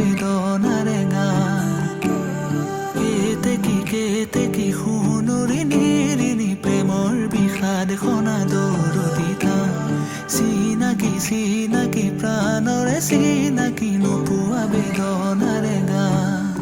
আবেদনাৰে গান কেতে কি শুনুৰি নিৰিণি প্ৰেমৰ বিষাদ সনাদৰদিতা চিনাকি প্ৰাণৰে চিনাকি নোপোৱা বেদনাৰে গান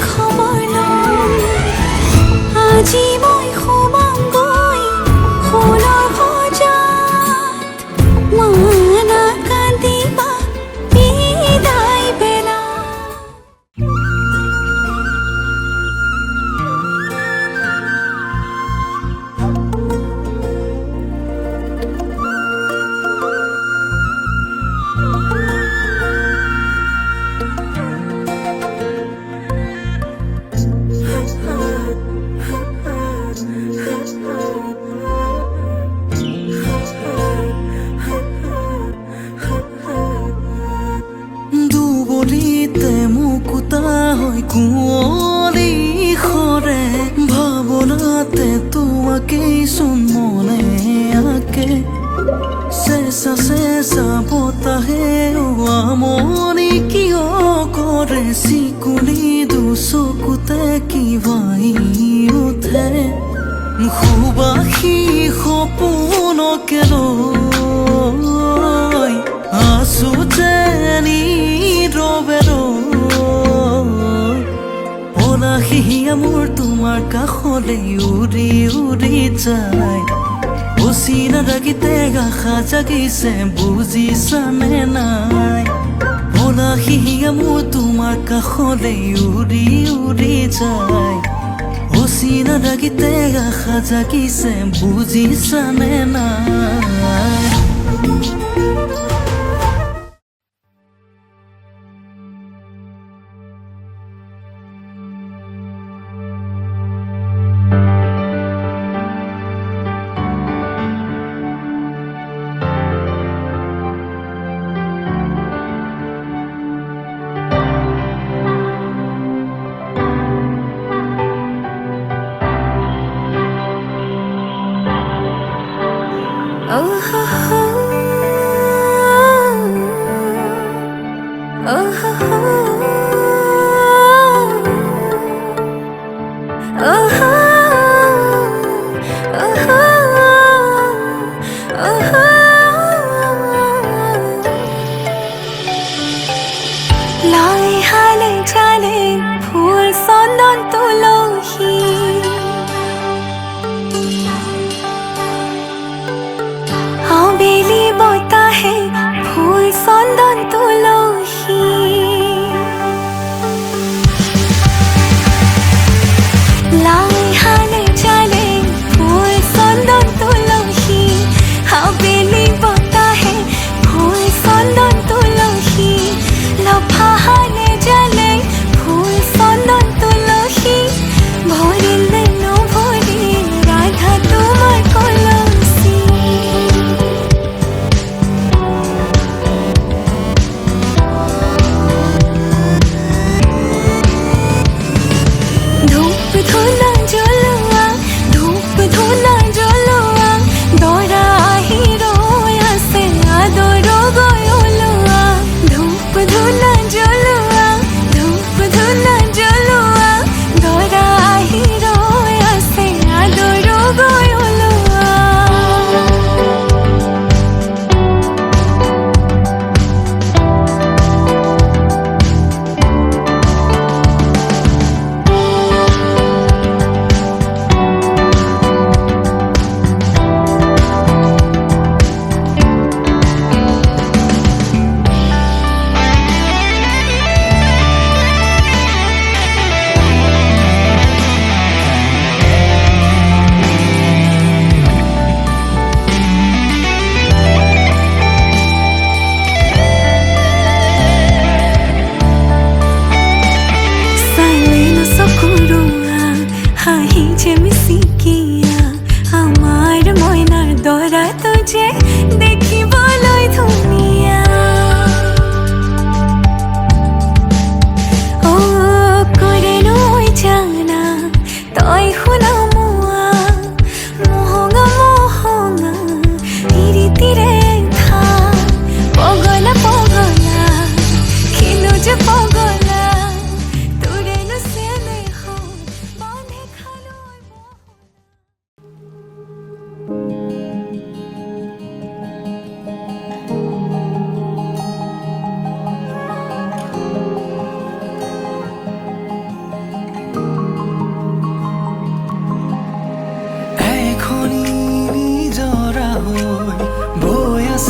খবৰ আজি মই সোমামগৈ ফুলৰ সজাত মানা কান্দিবা বিদায় বেলা দুবৰিতে মুকুতা হৈ কুঁৱলী সৰে ভাৱনাতে তোমাকেই চোন মনে আঁকে চেঁচা চেঁচা বতাহে আমনি কিয় কৰে চিকুনি দুচকুতে কিবাই উঠে সুবাসী সপোনকে লৈ আছো যেনি অনাহিয়া মোৰ তোমাৰ কাষলৈ উৰি উৰি যায় অচিনা ৰাগিতে আশা জাগিছে বুজিছানে নাই অনাহিয়া মোৰ তোমাৰ কাষলৈ উৰি উৰি যায় অচিনা ৰাগিতে আশা জাগিছে বুজিছানে নাই Oh,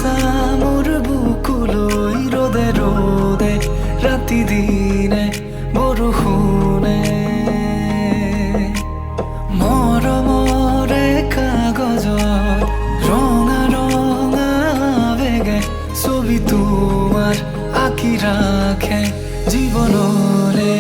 আছা মোৰ বুকুলৈ ৰ'দে ৰ'দে ৰাতি দিনে বৰষুণে মৰমৰে কাগজত ৰঙা ৰঙা আবেগে ছবি তোমাৰ আঁকি ৰাখে জীৱনৰে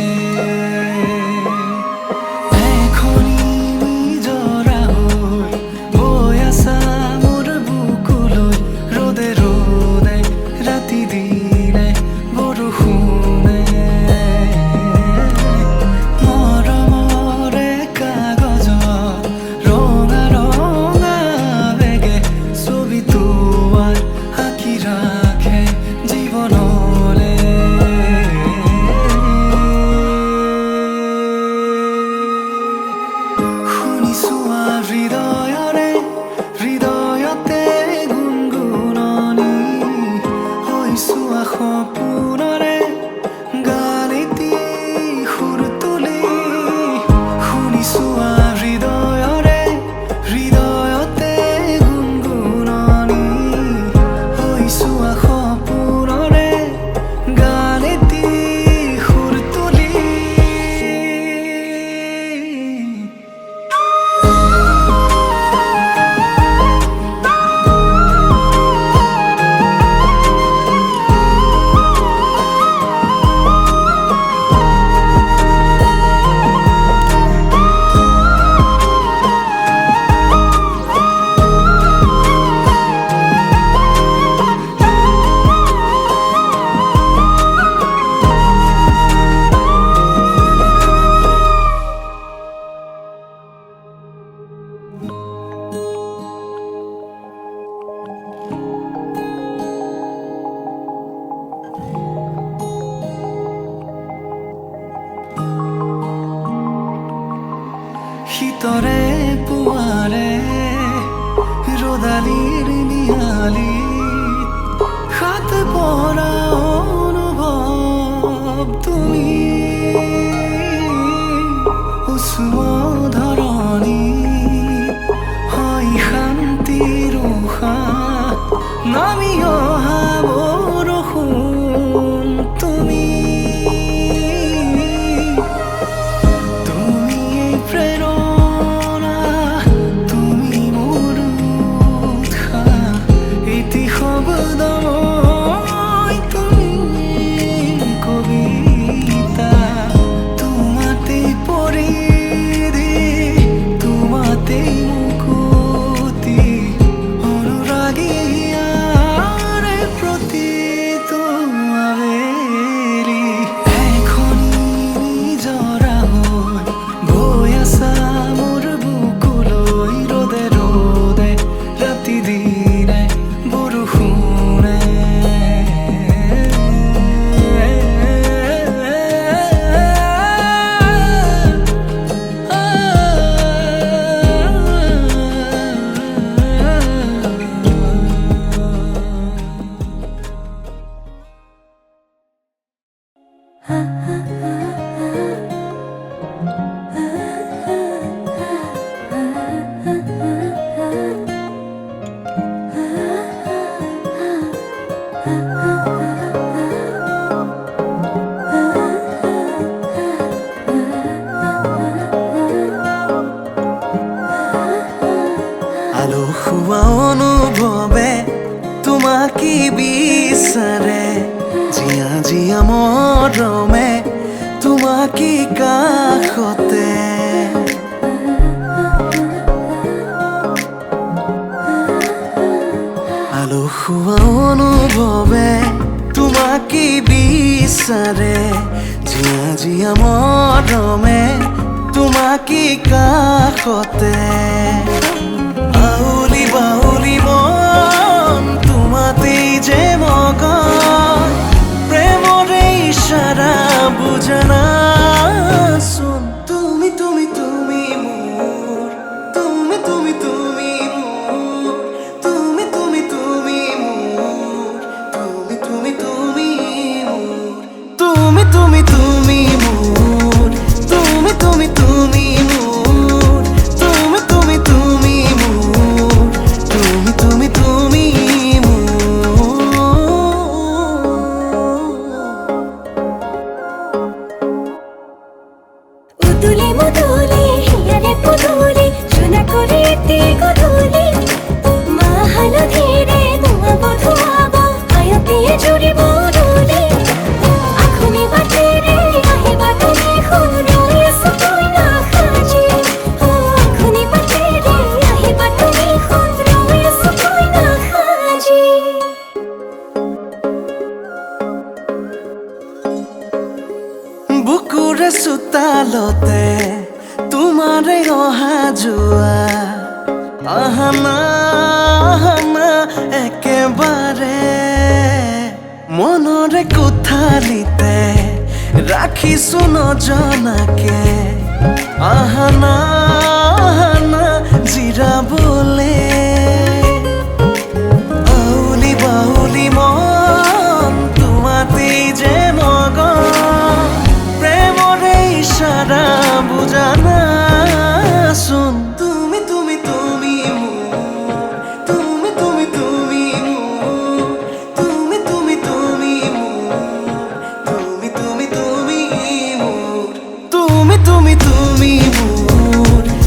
শীতৰে পুৱাৰে ৰ'দালিৰ নিয়ালিত হাত পৰা অনুভৱ তুমি উষ্ম ধৰণী হয় শান্তিৰ উশাহ নামি অহা বৰষুণ তুমি আলসুৱা অনুভৱে তোমাকে বিচাৰে জিয়া জিয়া মৰমে তোমাকে কাষতে আলসুৱা অনুভৱে তোমাকে বিচাৰে জিয়া জিয়া মৰমে তোমাকে কাষতে বাউলি বাউলি মন তোমাতেই যে মগন প্ৰেমৰে ইশাৰা বুজানাচোন তুমি তুমি তুমি মোৰ তুমি তুমি তুমি মোৰ তুমি তুমি তুমি মোৰ তুমি তুমি তুমি মোৰ তুমি তুমি তুমি মোৰ তুমি তুমি তুমি মোৰ তুমি তুমি তুমি মোৰ তুমি তুমি তুমি মোৰ মধুলি হিয়ারে পুদুলি চুনা করে তে গধুলি মা হালধিরে নুয়া বধুয়াবা আয়তিয়ে জুড়ি বড়ুলি আখুনি বাটেরে আহিবা তুমি খুরুয়ে সুতুই না খাজি আখুনি বাটেরে আহিবা তুমি খুরুয়ে সুতুই না খাজি বুকুৰে চোতালতে তোমাৰে অহা যোৱা আহানা আহানা একেবাৰে মনৰে কোঠালিতে ৰাখিছো নজনাকে আহানা আহানা জিৰাবলে আউলি বাউলি মন তোমাতেই যে মগন প্ৰেমৰে ইশাৰা বুজানা চোন তুমি তুমি তুমি মোৰ তুমি তুমি তুমি মোৰ তুমি তুমি তুমি মোৰ তুমি তুমি তুমি মোৰ তুমি তুমি তুমি মোৰ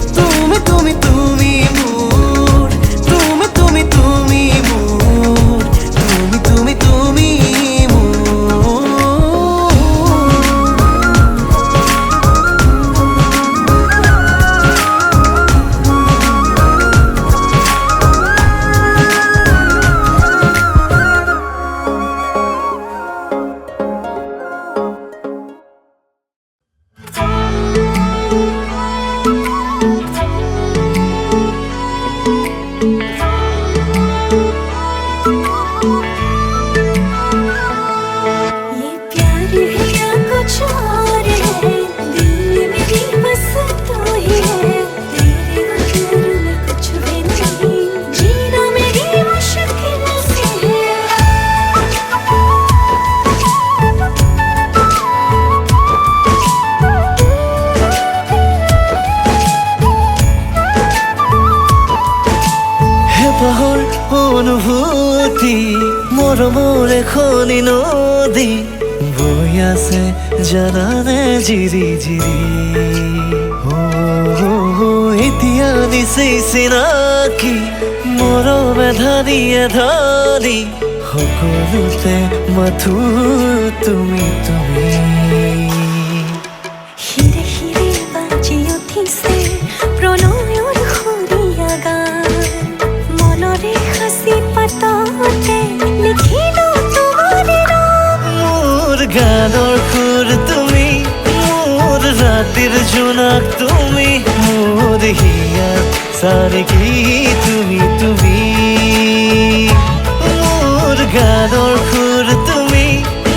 তুমি তুমি তুমি মোৰ তুমি তুমি তুমি মোৰ তুমি তুমি তুমি মোৰ ये प्यार है या कुछ और है दिल में भी बस तू ही है तेरे बगैर मैं कुछ भी नहीं जीना मेरी मुश्किल से है হেঁপাহৰ অনুভূতি মৰমৰ এখনি নদী বৈ আছে জানানে জিৰি জিৰি এতিয়া নিচেই চিনাকি মৰমে ধানিয়ে ধানি সকলোতে মাথো তুমি তুমি হিৰে হিৰে বাজি উঠিছে প্ৰণয়ৰ সুৰীয়া গান মনৰে হাসি পাততে লিখিলো তোমাৰ নাম মোৰ গানৰ সুৰ তুমি মোৰ ৰাতিৰ জোনাক তুমি মোৰ হিয়াত চানেকি তুমি তুমি মোৰ গানৰ সুৰ তুমি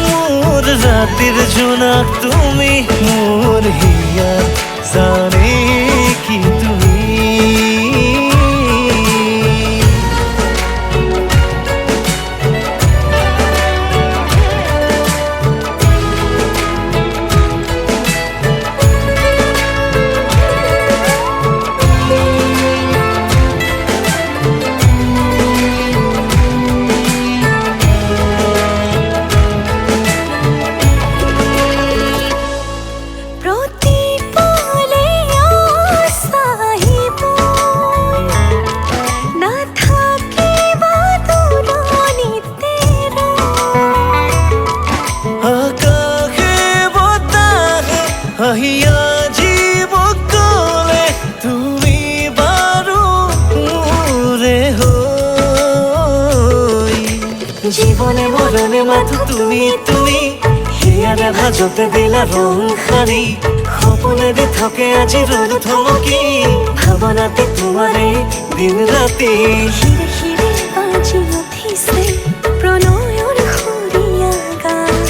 মোৰ ৰাতিৰ জোনাক তুমি মোৰ হিয়াত চানেকি তুমি প্ৰতিপলে আশাহিব না থাকিবা দূৰণিতে আকাশে বতাহে আহিয়া জীৱ কলে তুমি বাৰু মোৰে হৈ জীবনে মৰণে মাথো তুমি তুমি হিয়াৰে ভাজতে দিলা ৰং সাৰি সপোনেৰে থাকে আজি ৰ'দ থমকি ভাৱনাতে তোমাৰে দিন ৰাতি হিৰে হিৰে বাজি উঠিছে প্ৰণয়ৰ সুৰীয়া গান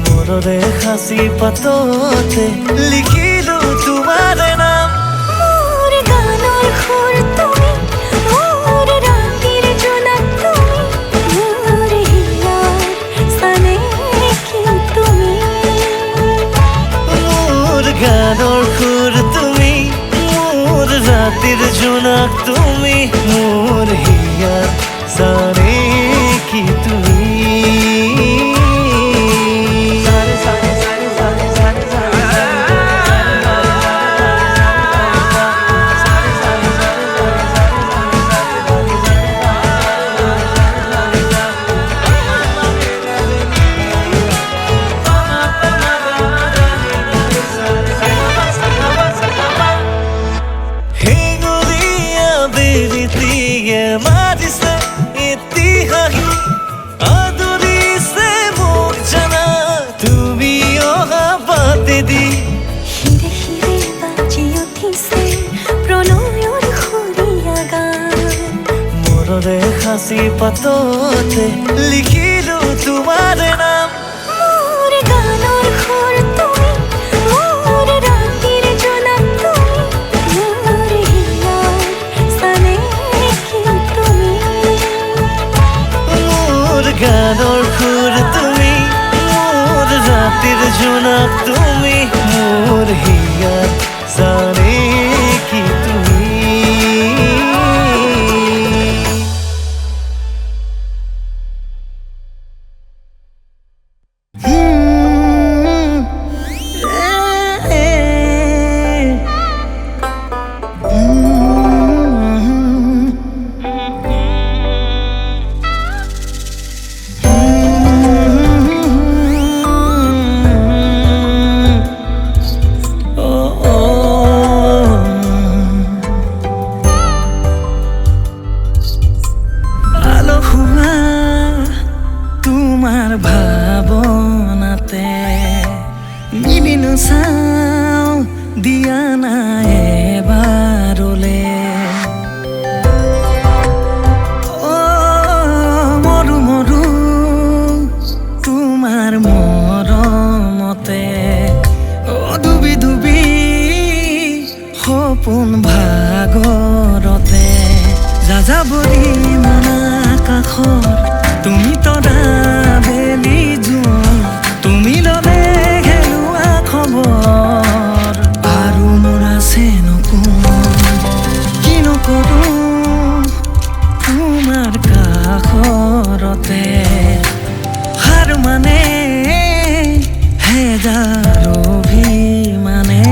মনৰে সাঁচি পাততে লিখিলো তোমাৰে নাম মোৰ গানৰ সুৰ তুমি মোৰ ৰাতিৰ জোনাক তুমি মোৰ হিয়াৰ চানেকি তুমি মোৰ গানৰ সুৰ তুমি মোৰ ৰাতিৰ জোনাক তুমি মোৰ হিয়াত চানেকি তুমি গছৰে সাঁচি পাততে লিখিলো তোমাৰ নাম। মোৰ গানৰ সুৰ তুমি, মোৰ ৰাতিৰ জোনাক তুমি, মোৰ হিয়াৰ চানেকি তুমি। মোৰ গানৰ সুৰ তুমি, মোৰ ৰাতিৰ জোনাক তুমি, মোৰ হিয়াৰ চানেকি তুমি। তোমাৰ ভাৱনাতে মিলিনো চাও দিয়া নাই এবাৰলে। মৰু মৰু তোমাৰ মৰমতে ডুবি ডুবি সপোন ভাগৰতে। যাযাবৰী মনা কাষৰ তুমি তৰা বেলি জোন, তুমি ললে হেৰুৱা খবৰ আৰু মোৰ আছে নকোন। কি নকৰো তোমাৰ কাষৰতে হাৰ মানে হেজাৰ অভিমানে।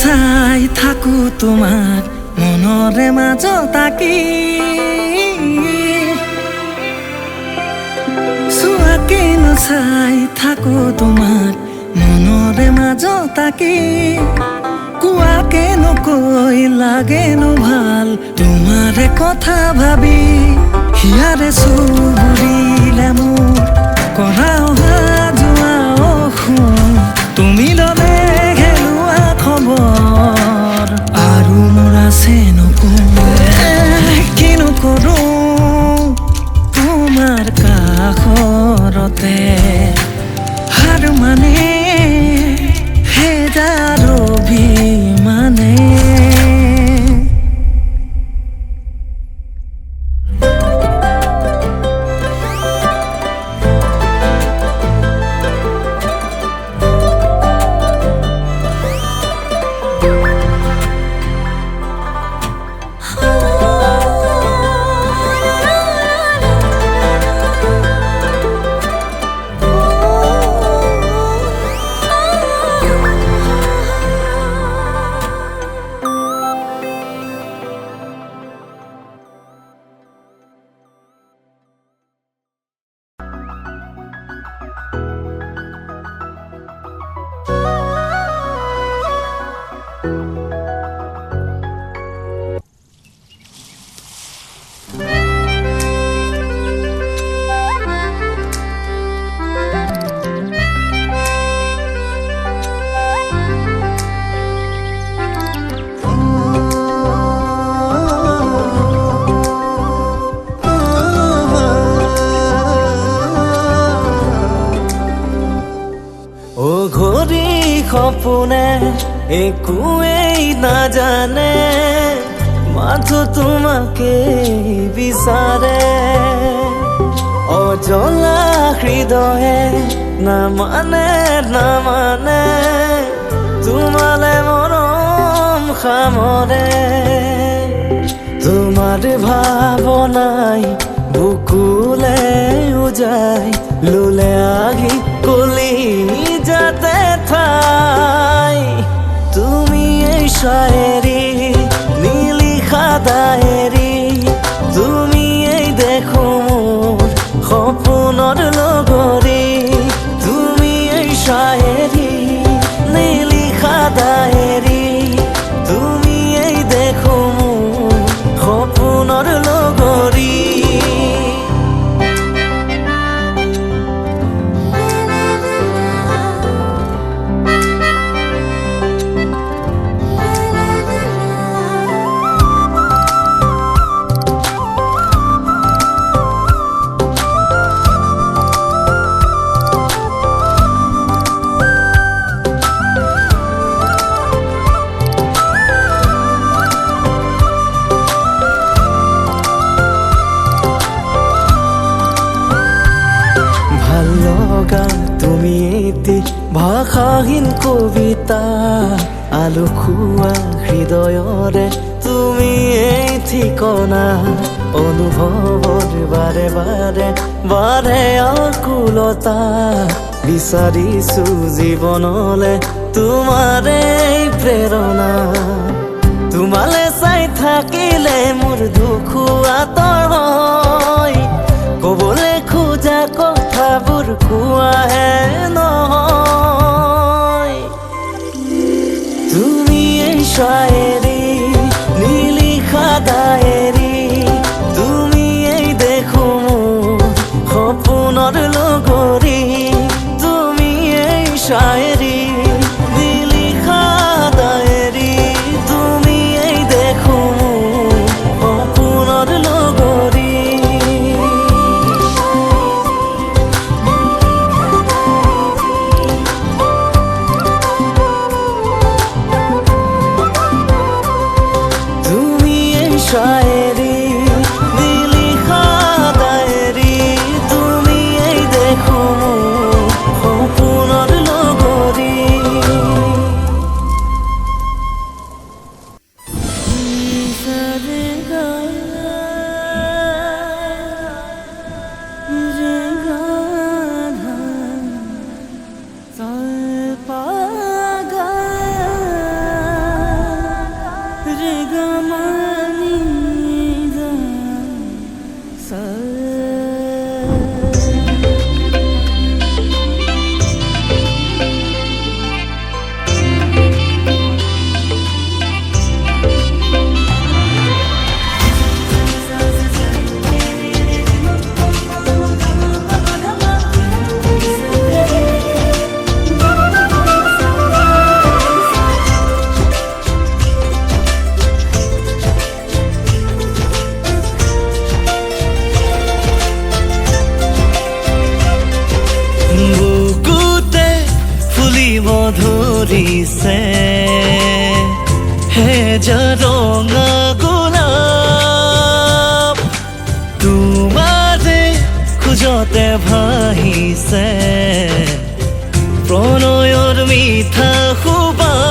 চাই থাকো তোমাক মনৰে মাজত আঁকি, চোৱাকেনো চাই থাকো তোমাক মনৰে মাজত আঁকি। কোৱাকে নকৈ লাগেনো ভাল তোমাৰে কথা ভাবি। হিয়াৰে চুবুৰিলে মোৰ কৰা অহা যোৱা শুন, তুমি ললে হেৰুৱা খবৰ আৰু মোৰ আছে নকোন। কি নকৰো তোমাৰ কাষৰতে হাৰ মানে হেজাৰ অভিমানে। সপোনে একোৱেই নাজানে, মাথো তোমাকে বিচাৰে। অজলা হৃদয়ে নামানে তোমালে মৰম সামৰে তোমাৰ ভাৱনাই বুকুলে উজাই লুলে আহি কলি যাতে ঠাই তুমি এই শায়েৰী নিলিখা ডায়েৰী তুমি এই দেখো মোৰ সপোনৰ লগৰী তুমি এই শায়েৰী নিলিখা ডায়েৰী তুমি এই দেখো মোৰ সপোনৰ লগৰী তুমি এটি ভাষাহীন কবিতা আলু খোৱা হৃদয়ৰে তুমি এই ঠিকনা অনুভৱৰ বাৰে বাৰে বাৰে আকুলতা বিচাৰিছো জীৱনলে তোমাৰে প্ৰেৰণা তোমালে চাই থাকিলে মোৰ দুখ আঁতৰ হয় কবলে খোজা কথাবোৰ কোৱাহে নহয় তুমি এই শায়েৰী নিলিখা ডায়েৰী তুমি এই দেখো মোৰ সপোনৰ লগৰী তুমি এই শায়েৰী নিলিখা ডায়েৰী তুমি এই দেখো মোৰ সপোনৰ লগৰী শায়েৰী নিলিখা ডায়েৰী তুমি এই দেখো সপোনৰ লগৰী ধৰিছে হে ৰঙা গোলাপ তোমাৰে খোজতে ভাহিছে প্ৰণয়ৰ মিঠা সুবাস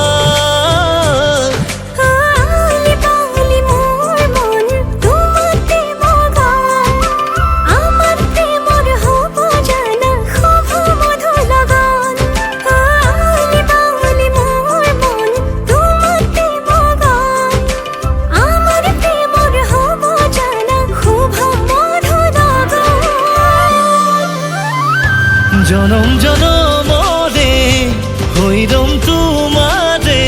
জনম জনমৰে হৈৰম তোমাৰে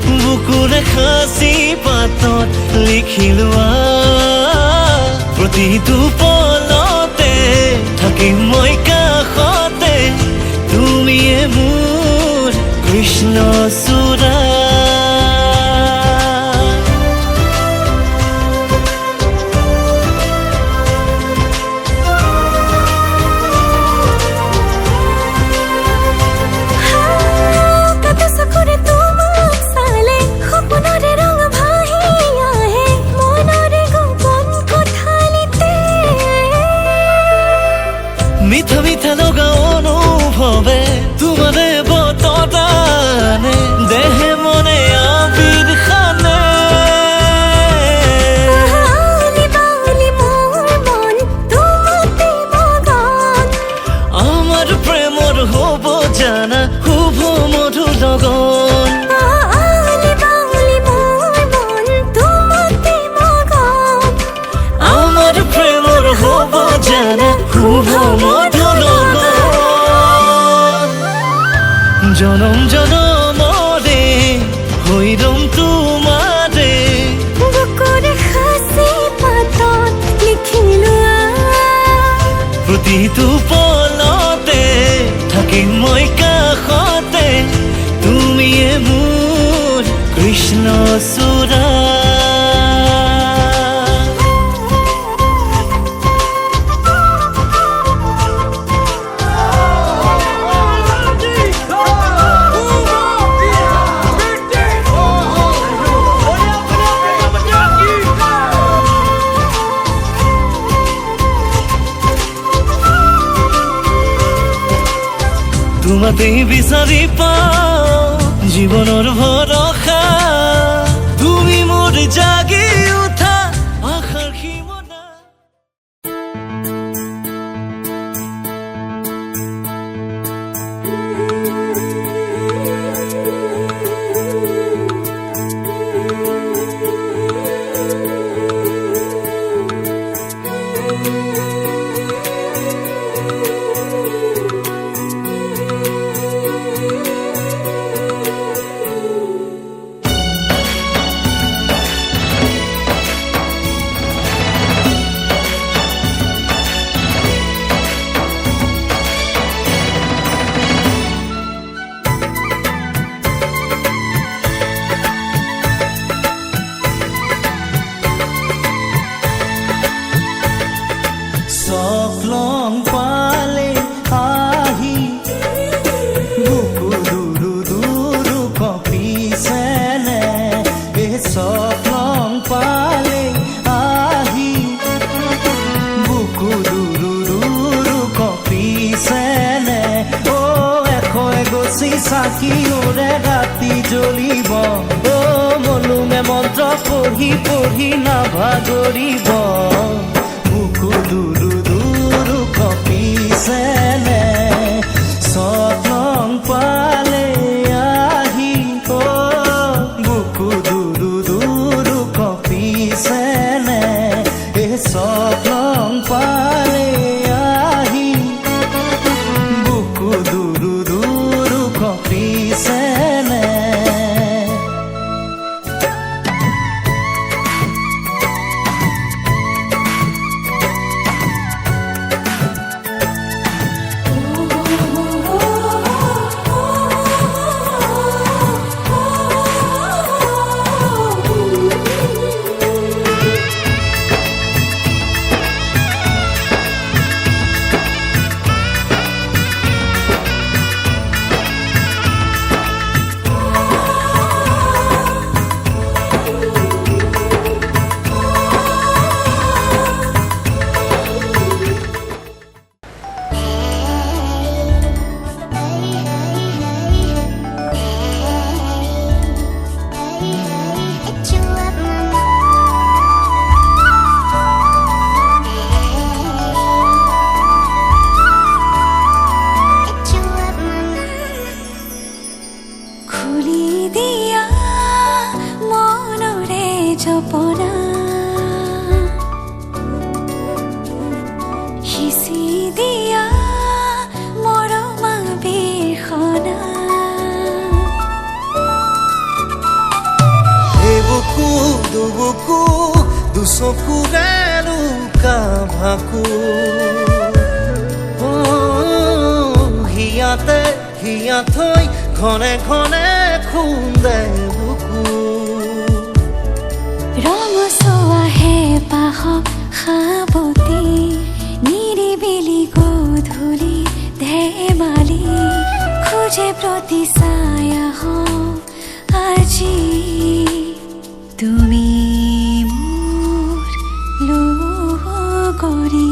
বুকুৰে সাঁচি পাতত লিখিলোৱা প্ৰতিটো পলতে থাকিম মই কাষতে তুমিয়ে মোৰ কৃষ্ণ চূড়া মিঠা মিঠা লগা অনুভৱে তোমাৰে বতটানে দেহে মনে আবিৰ খানে আলি বালি মোৰ মন তোমাতে মগন আমাৰ প্ৰেমৰ হ'ব জানা শুভ মধুৰ লগন আলি বালি মোৰ মন তোমাতে মগন আমাৰ প্ৰেমৰ হ'ব জানা শুভ মধুৰ লগন জনম জনমৰে হৈ ৰম তোমাৰে বুকুৰ সাঁচি পাতত লিখিলো প্ৰতিটো পলতে থাকিম মই কাষতে তুমিয়ে মোৰ কৃষ্ণ চূড়া তোমাতেই বিচাৰি পাওঁ জীৱনৰ ভৰসা তুমি মোৰ জাগি উঠা আশাৰ সীমনা সকলং পালে আহি বুকু দুরু দুরু কপিছেনে এ সকলং পালে আহি বুকু দুরু দুরু কপিছেনে ও এখয় গছি চাকি ওৰে ৰাতি জ্বলিব ও মনুমে মন্ত্ৰ পঢ়ি পঢ়ি নাভাগৰিব বুকু দুরু দুরু কপিছেনে সকলং পালে আহি ও বুকু দুরু দুরু কপিছেনে এ সকলং পালে আহি বুকু দুরু দুরু কপিছেনে খুলি দিয়া মনৰে জপনা সিঁচি দিয়া মৰমা বিৰখনা বুকু দুবুকু দুচকুৰে লুকা ভাকু হিয়াতে হিয়া থৈ ঘনে ঘনে খুন্দে বুকু ৰঙচুৱাহে পাহক সাৱতি নিৰিবিলি গধূলি ধেমালি খোজে প্ৰতি ছায়া হওক আজি তুমি মোৰ লগৰী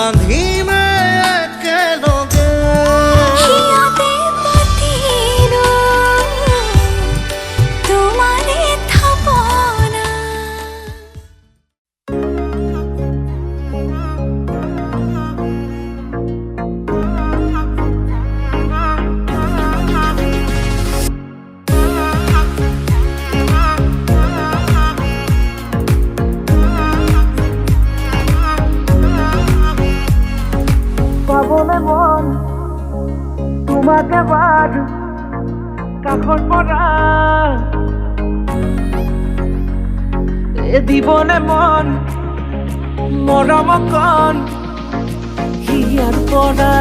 বান্ধিমে একেলগে হিয়াতে পাতিৰ তোমাৰে থাপনা পাবলে মন তোমাকে বাদ কাষৰ পৰা এ দিবনে মন মৰম কণ হিয়াৰ পৰা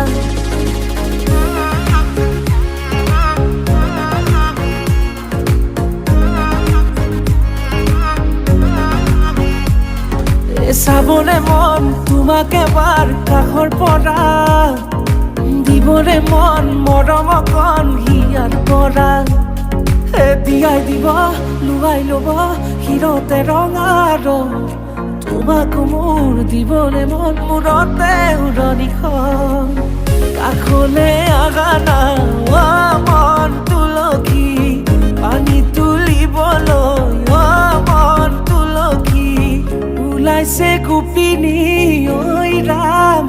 চাবলে মন তোমাকে এবাৰ কাষৰ পৰা দিবলে মন মৰম কণ হিয়াৰ পৰা দিয়াই দিব লুৱাই ল'ব হিৰতে ৰঙা ৰং তোমাক মোৰ দিবলে মন মূৰতে উৰণিখন কাষলে আগানা মন তুলসী পানী তুলিবলৈ মন তুলসী ওলাইছে গোপিনী ঐ ৰাম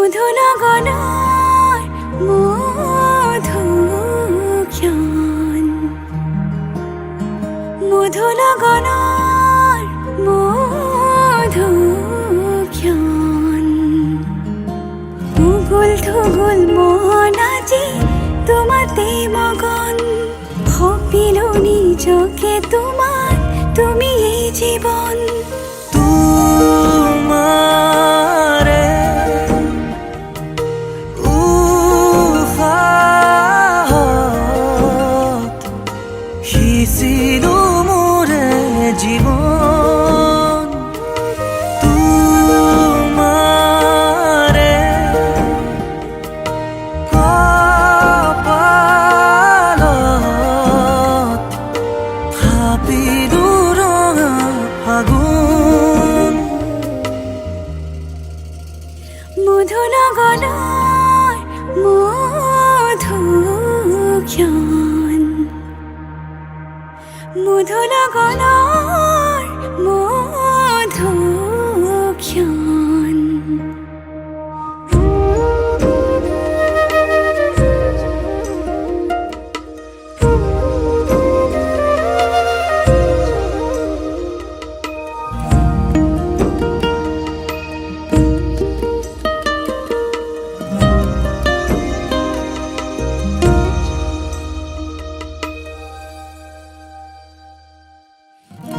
মধুনগনৰ মধুক্ষণ মধুনগনৰ মধুক্ষণ উগুল থুগুল মন আজি তোমাতে মগন সপিলো নিজকে তোমাক তুমি এই জীৱন তোমাৰে উশাহত সিঁচিলো মোৰে জীৱন তোমাৰে কপালত থাপিলো ৰঙা ফাগুন মধুনগৰৰ মধুক্ষণ মধুনগৰৰ মধুক্ষণ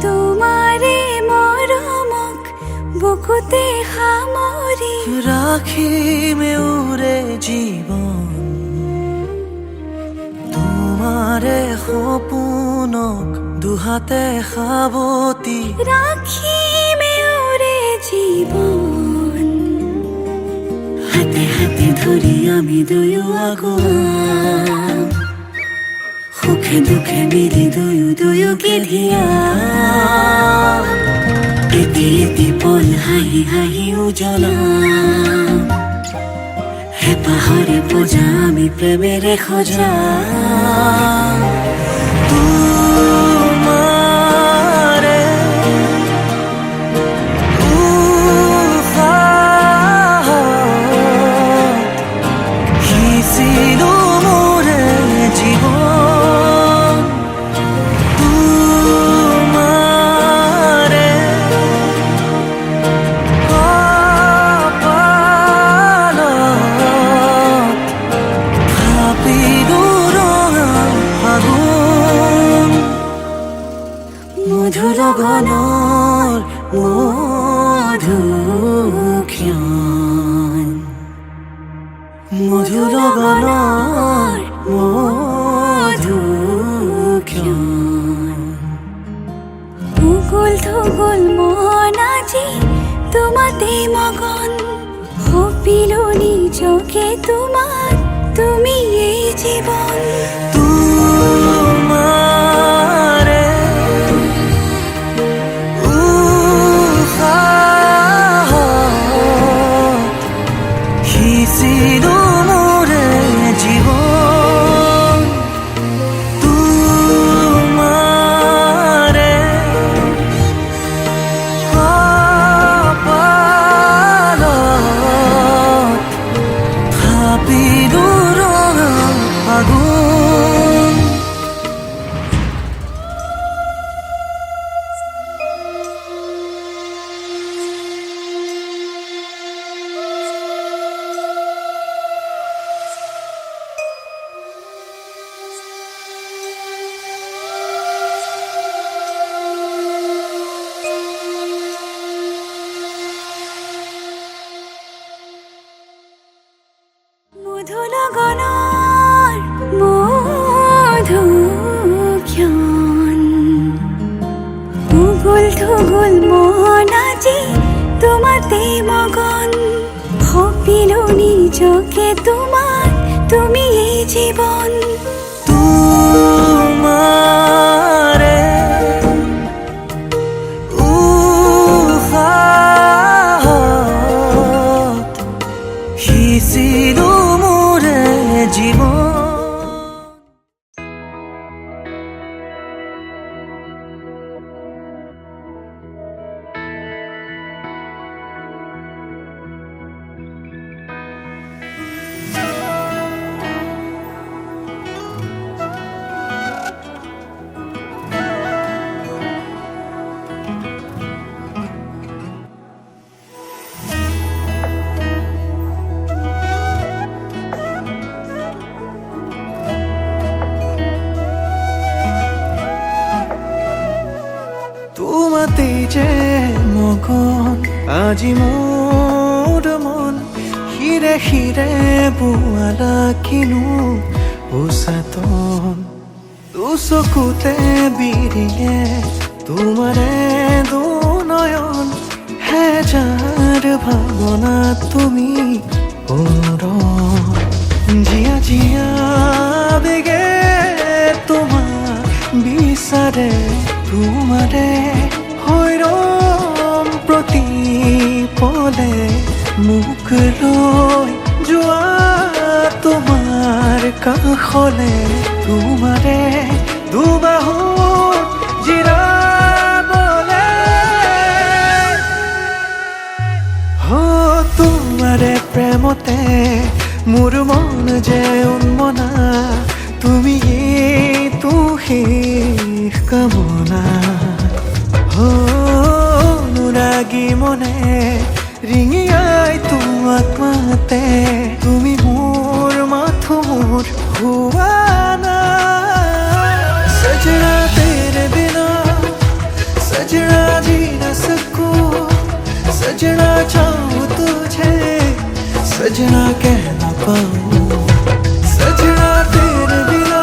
তোমাৰে মৰমক বুকুতে সামৰি ৰাখিমে উৰে জীৱন তোমাৰে সপোনক দুহাতে সাৱতি ৰাখিমে উৰে জীৱন হাতে হাতে ধৰি আমি দুয়ো আগুৱাম সুখে দুখে মিলি দুয়ো দুয়োকে ধিয়া এটি এটি পল হাঁহি হাঁহি উজ্বলাম হেঁপাহৰে পূজা আমি প্ৰেমেৰে সজাম তোমাৰে উশাহত সিঁচিলো মোৰে জীৱন তোমাৰে কপালত মধু লগনৰ মধুক্ষণ মুকুল থুকুল মন আজি তোমাতে মগন সপিলো নিজকে তোমাক তুমি এই জীৱন তোমাৰে উশাহত সিঁচিলো মোৰে জীৱন তোমাৰে কপালত থাপিলো ৰঙা আগুন মধু লগনৰ মধুক্ষণ মুকুল থুকুল মন আজি তোমাতে মগন সপিলো নিজকে তোমাক তুমি এই জীৱন তোমাৰে উশাহত সিঁচিলো মোৰে জীৱন তোমাতে যে মগন আজি মোৰ মন হিৰে হিৰে বোৱালা কিনো উচাতন দুচকুতে বিৰিয়ে তোমাৰে দুনয়ন হেজাৰ ভাৱনা তুমি জীয়া জীয়া বেগে তোমাক বিচাৰে তোমাৰে হৈৰম প্ৰতিপলে মোক লৈ যোৱা তোমাৰ কাষলে তোমাৰে দুবাহুত জিৰাবলে তোমাৰে প্ৰেমতে মোৰ মন যে উন্মনা তুমি এইটো শেষ কামনা অনুৰাগী মনে ৰিঙিয়াই তোমাক মাতে তুমি মোৰ মাথো মোৰ হোৱা নাই সজনা তেৰে বিনা सजना जी न सकूं सजना चाहूं तुझे सजना कह न पाऊं सजना तेरे बिना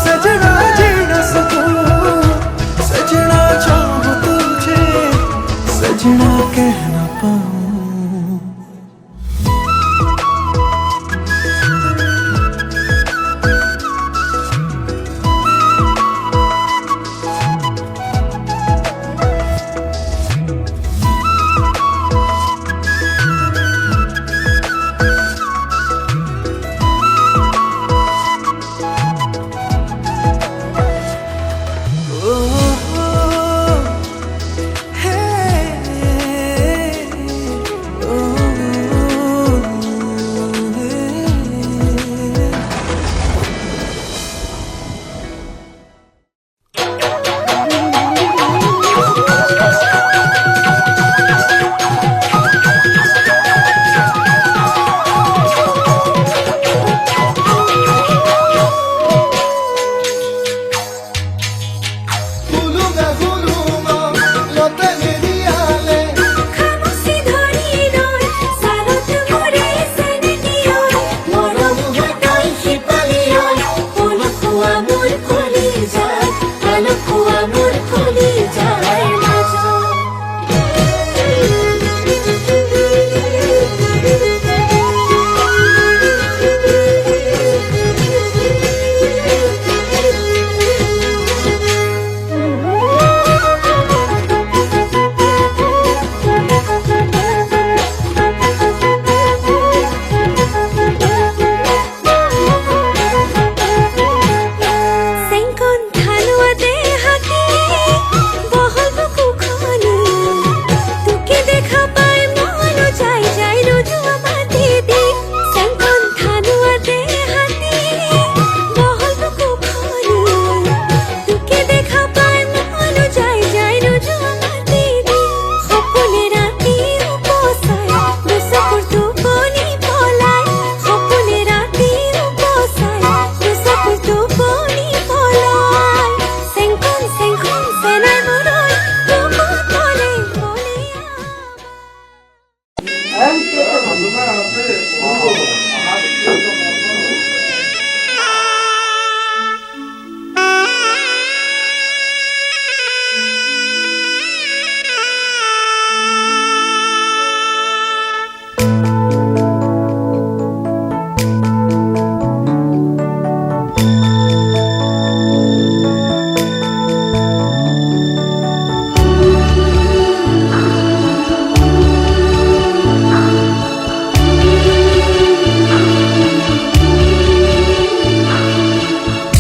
सजना जी न सकूं सजना चाहूं तुझे सजना कह न पाऊं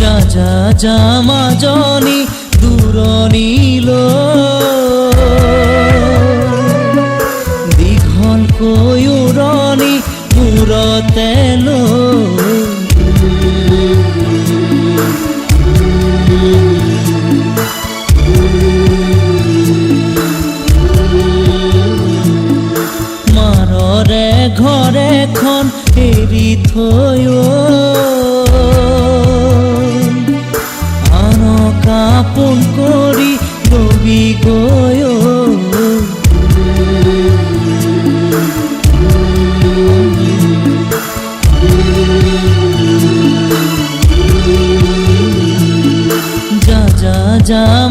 যা যা যা মাজনী দূৰণিল দীঘলকৈ উৰণি মূৰতে লৈ মাৰৰে ঘৰখন এৰি থৈ আপোন কৰি ৰবি গৈ যা যা যা